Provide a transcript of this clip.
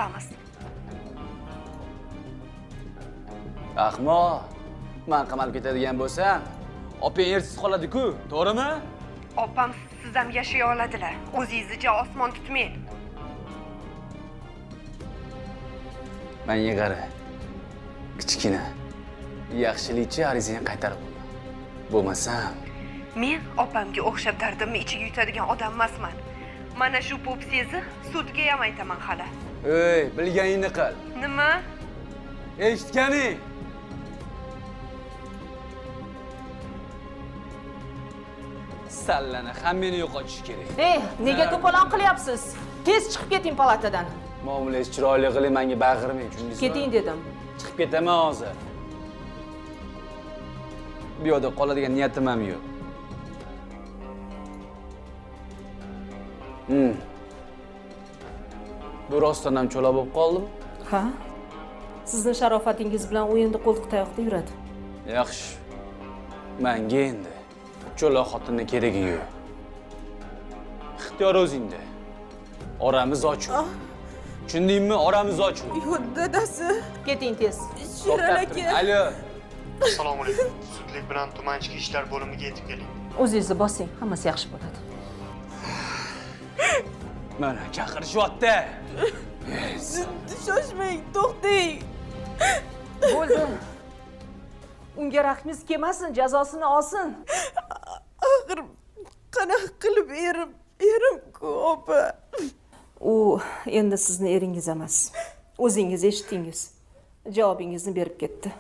qilamiz. Ahmoq, men qamalib ketadigan bo'lsam, opang ersiz qoladi-ku, to'g'rimi? Opam siz ham yashay oladilar. O'zingizcha osmon tutmang. Menga qara. Kichkina, yaxshilikcha arizangni qaytarib qo'y. Bo'lmasam, Men opamga o'xshab dardimni ichiga yutadigan odam emasman. Mana shu popsizni sudga ham aytaman hali. ey, bilganingni qil. Nima? Eshitganing. Sallani hammani yo'qotish kerak. Nega to'polon qilyapsiz? Tez chiqib keting palatadan. Muomalangiz chiroyli qiling, menga bag'irmang, tushundingizmi? Keting dedim. Chiqib ketaman hozir. Bu yerda qoladigan niyatim ham yo'q. Bu rostdan ham cho'la bo'lib qoldimi? Ha? Sizning sharofatingiz bilan o'yinda qo'ltiq tayoqda yuradi. Yaxshi. Menga endi cho'la xotinning keragi yo'q. Ixtiyor o'zingda. Oramiz ochiq. Tushundingmi? Oramiz ochiq. Yo'q, dadasi. Keting tez. Shirin aka. Alo. Assalomu alaykum. Zudlik bilan tuman ichki ishlar bo'limiga yetib keling. O'zingizni bosing, hammasi yaxshi bo'ladi. Mana chaqirishyapti. Shoshmang, to'xtang. Bo'ldi. Unga rahmingiz kelmasin, jazosini olsin. Axir qanaqa qilib erim-ku, opa. U endi sizni eringiz emas. O'zingiz eshitdingiz. Javobingizni berib ketdi.